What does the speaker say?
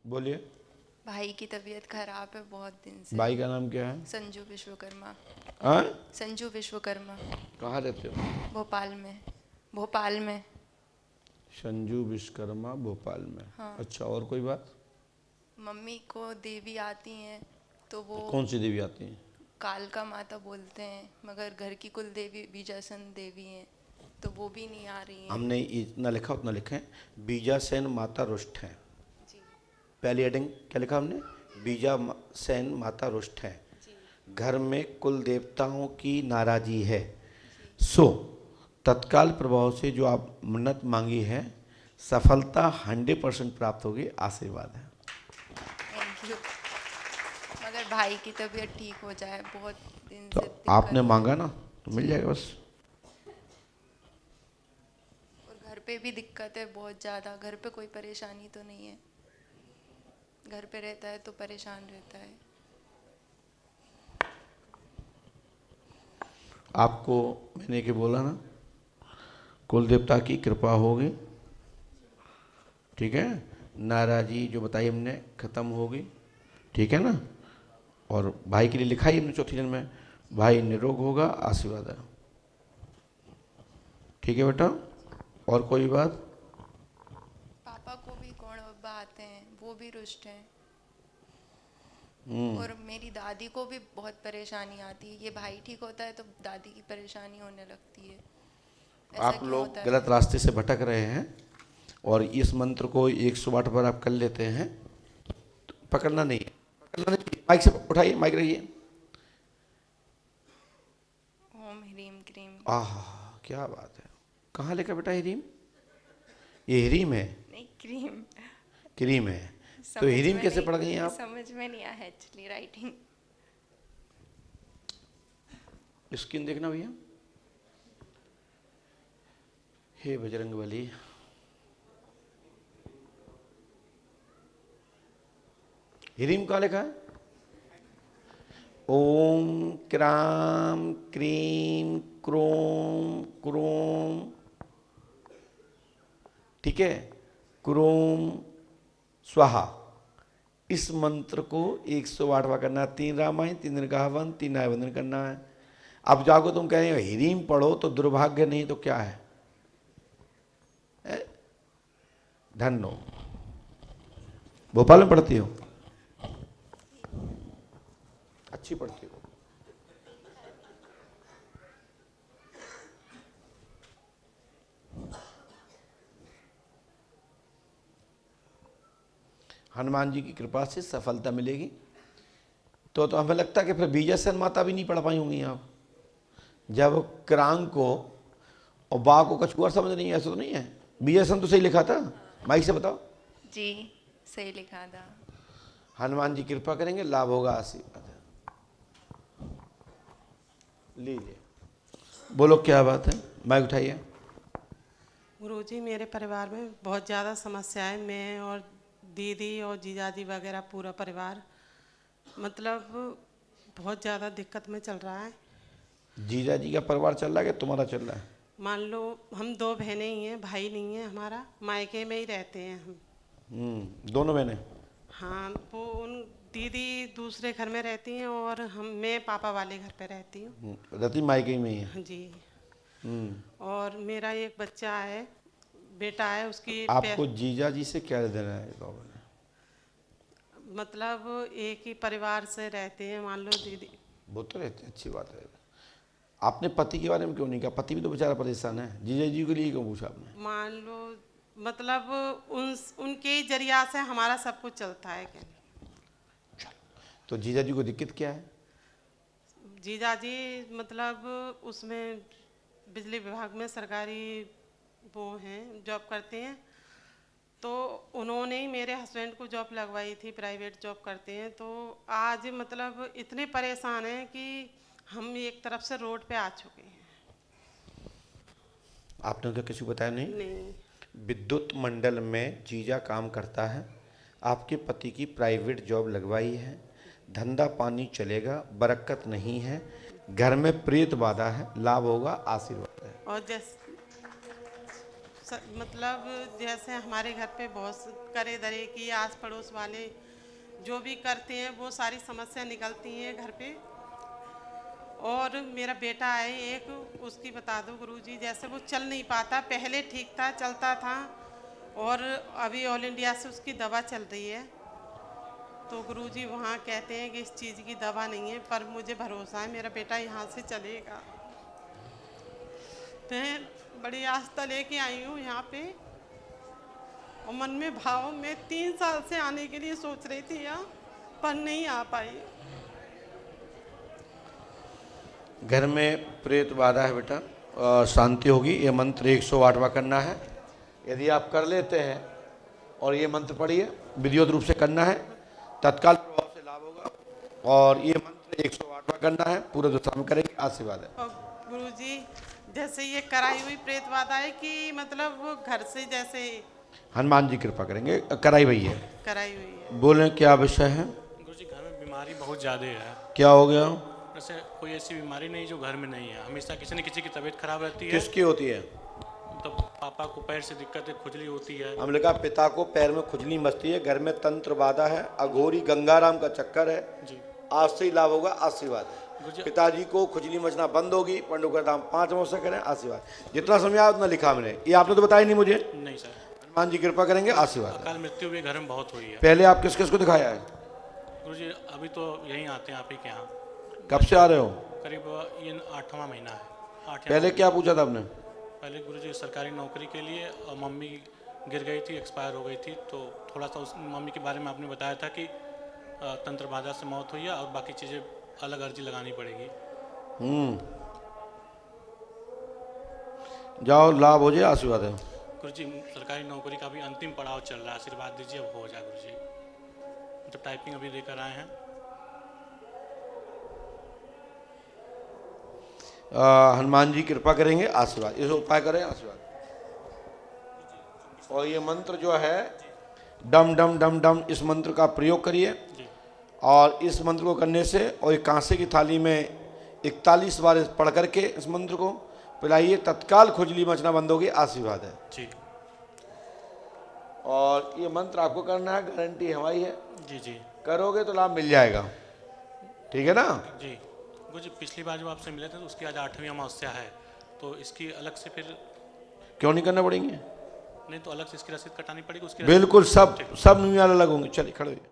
बोलिए। भाई की तबीयत खराब है बहुत दिन से। भाई का नाम क्या है? संजू विश्वकर्मा। हाँ? संजू विश्वकर्मा। कहाँ रहते हो? भोपाल में। भोपाल में। संजू विश्वकर्मा, भोपाल में। हाँ। अच्छा, और कोई बात? मम्मी को देवी आती हैं तो वो कौन सी देवी आती है? कालका माता बोलते हैं, मगर घर की कुल देवी बीजासन देवी हैं, तो वो भी नहीं आ रही हैं। हमने इतना लिखा उतना लिखें। बीजासेन माता रुष्ट हैं। जी पहली हेडिंग क्या लिखा हमने? बीजासेन माता रुष्ट हैं। जी घर में कुल देवताओं की नाराजी है। जी। सो तत्काल प्रभाव से जो आप मन्नत मांगी है, सफलता 100% प्राप्त होगी। आशीर्वाद है। Thank you. मगर भाई की तबीयत ठीक हो जाए, बहुत दिन तो से आपने दिक्कत है। मांगा ना, तो मिल जाएगा बस। और घर पे भी दिक्कत है बहुत ज़्यादा। घर पे कोई परेशानी तो नहीं है, घर पे रहता है तो परेशान रहता है। आपको मैंने क्या बोला ना, कुल देवता की कृपा होगी, ठीक है। नाराजी जो बताई हमने खत्म होगी, ठीक है ना। और भाई के लिए लिखा ही हमने चौथी जन्म में, भाई निरोग होगा। आशीर्वाद है, ठीक है बेटा। और कोई बात? पापा को भी कौन बाबा आते हैं, वो भी रुष्ट हैं। और मेरी दादी को भी बहुत परेशानी आती है। ये भाई ठीक होता है तो दादी की परेशानी होने लगती है। ऐसा आप क्यों लोग होता है? गलत रास्ते से भटक रहे हैं और इस मंत्र को 108 बार आप कर लेते हैं तो पकड़ना नहीं है, पकड़ना नहीं। माइक से उठाइए, माइक रहिए। ओम ह्रीम क्रीम। आह, क्या बात है। कहाँ लिखा बेटा हीरीम? ये हीरीम है, नहीं, क्रीम। क्रीम है। तो समझ हीरीम में कैसे नहीं, पढ़ गई हैं आप? समझ में नहीं आया एक्चुअली राइटिंग। स्क्रीन देखना भैया। हे बजरंगबली, हीरीम कहाँ लिखा है? ओम क्राम क्रीम क्रोम क्रोम, ठीक है, क्रोम स्वाहा। इस मंत्र को 108 बार करना है। 3 रामायण, 3 दिन का हवन, 3 आयवंदन करना है। अब जाको तुम कह रहे हो हीरीम पढ़ो तो दुर्भाग्य, नहीं तो क्या है? धन्नो। भोपाल में पढ़ती हो? अच्छी पढ़ती हो। हनुमान जी की कृपा से सफलता मिलेगी। तो हमें लगता है कि फिर बीजासन माता भी नहीं पढ़ पाई होंगी आप, जब क्रांग को और बा को कछुआ समझ नहीं है। ऐसा तो नहीं है? बीजासन तो सही लिखा था। माइक से बताओ। जी सही लिखा था। हनुमान जी कृपा करेंगे, लाभ होगा। आशीर्वाद लीजिए, बोलो क्या बात है। माइक उठाइए। गुरुजी, मेरे परिवार में बहुत ज़्यादा समस्याएं, मैं और दीदी और जीजाजी वगैरह पूरा परिवार मतलब बहुत ज़्यादा दिक्कत में चल रहा है। जीजा जी का परिवार चल रहा है कि तुम्हारा चल रहा है? मान लो हम 2 बहनें ही हैं, भाई नहीं है हमारा। मायके में ही रहते हैं हम। दोनों बहनें? हाँ, वो उन दीदी दूसरे घर में रहती हैं और मैं पापा वाले घर पे रहती हूँ। रति मायके में ही है। हाँ जी। हम्म। और मेरा एक बच्चा है, बेटा है, उसकी आपको जीजा जी से क्या देना है बाबा ने? मतलब एक ही परिवार से रहते हैं, मान लो दीदी। वो तो रहते, अच्छी बात है। आपने पति के बारे में क्यों नहीं कहा? पति भी तो बेचारा परेशान है। जीजा जी के लिए क्यों पूछा आपने? मान लो मतलब उनके जरिया से हमारा सब कुछ चलता है क्या? तो जीजा जी को दिक्कत क्या है? जीजा जी मतलब उसमें बिजली विभाग में सरकारी वो हैं, जॉब करते हैं। तो उन्होंने ही मेरे हस्बैंड को जॉब लगवाई थी, प्राइवेट जॉब करते हैं। तो आज मतलब इतने परेशान हैं कि हम एक तरफ से रोड पे आ चुके हैं। आपने तो किसी को बताया नहीं? नहीं। विद्युत मंडल में जीजा काम करता है, आपके पति की प्राइवेट जॉब लगवाई है, धंधा पानी चलेगा, बरकत नहीं है, घर में प्रेत बाधा है, लाभ होगा। आशीर्वाद है। और जैसे मतलब जैसे हमारे घर पे बहुत करे दरे की आस पड़ोस वाले जो भी करते हैं वो सारी समस्या निकलती हैं घर पे। और मेरा बेटा है एक, उसकी बता दो गुरुजी, जैसे वो चल नहीं पाता, पहले ठीक था, चलता था, और अभी ऑल इंडिया से उसकी दवा चल रही है। तो गुरुजी वहाँ कहते हैं कि इस चीज़ की दवा नहीं है, पर मुझे भरोसा है मेरा बेटा यहाँ से चलेगा। मैं बड़ी आस्था लेके आई हूँ यहाँ पे, और मन में भाव में 3 साल से आने के लिए सोच रही थी यहाँ, पर नहीं आ पाई। घर में प्रेत बाधा है बेटा, शांति होगी। ये मंत्र 108वां करना है। यदि आप कर लेते हैं और ये मंत्र पढ़िए, विधिवत रूप से करना है, तत्काल प्रभाव से लाभ होगा। और ये मंत्र 108वां करना है, पूरे दिशा में करेंगे, आशीर्वाद है। और गुरुजी जैसे ये कराई हुई प्रेत बाधा है कि मतलब वो घर से जैसे हनुमान जी कृपा करेंगे, कराई हुई है। कराई हुई है। बोलें क्या विषय है? गुरुजी घर में बीमारी बहुत ज़्यादा है। क्या हो गया? जैसे कोई ऐसी बीमारी नहीं जो घर में नहीं है, हमेशा किसी न किसी की तबीयत खराब रहती है। किसकी होती है? तो पापा को पैर से दिक्कत है, खुजली होती है। हमने कहा पिता को पैर में खुजली मचती है, घर में तंत्र बाधा है, अघोरी गंगाराम का चक्कर है। जी आज से ही लाभ होगा, आशीर्वाद है। गुरुजी पिताजी को खुजली मचना बंद होगी। पंडु का नाम 5 अमावस्या करें, आशीर्वाद। जितना समय आया उतना लिखा मैंने, ये आपने तो बताया नहीं मुझे। नहीं सर, हनुमान जी कृपा करेंगे, आशीर्वाद है। अकाल मृत्यु भी घर में बहुत हुई है। पहले आप किस किस को दिखाया है? गुरुजी अभी तो यहीं आते हैं आप ही के यहाँ, कब से आ रहे हो? करीब ये 8वां महीना है। 8 या पहले क्या पूछा था आपने? पहले गुरुजी सरकारी नौकरी के लिए, और मम्मी गिर गई थी, एक्सपायर हो गई थी, तो थोड़ा सा उस मम्मी के बारे में आपने बताया था कि तंत्र बाधा से मौत हुई है और बाकी चीज़ें अलग अर्जी लगानी पड़ेगी। जाओ, लाभ हो जाए, आशीर्वाद है। गुरुजी सरकारी नौकरी का भी अंतिम पड़ाव चल रहा है, आशीर्वाद दीजिए अब हो जाए गुरुजी। तो टाइपिंग अभी लेकर आए हैं। हनुमान जी कृपा करेंगे, आशीर्वाद। इस उपाय करें, आशीर्वाद। और ये मंत्र जो है डम डम डम डम, इस मंत्र का प्रयोग करिए। जी और इस मंत्र को करने से, और एक कांसे की थाली में 41 बार पढ़ करके इस मंत्र को पिलाइए, तत्काल खुजली मचना बंद होगी, आशीर्वाद है। जी और ये मंत्र आपको करना है, गारंटी हमारी है। जी जी करोगे तो लाभ मिल जाएगा, ठीक है ना? जी गुरुजी पिछली बार जो आपसे मिले थे तो उसकी आज 8वीं अमावस्या है, तो इसकी अलग से फिर क्यों नहीं करना पड़ेंगे? नहीं तो अलग से इसकी रसीद कटानी पड़ेगी उसकी? बिल्कुल, सब नियम अलग होंगे। चलिए खड़े होइए।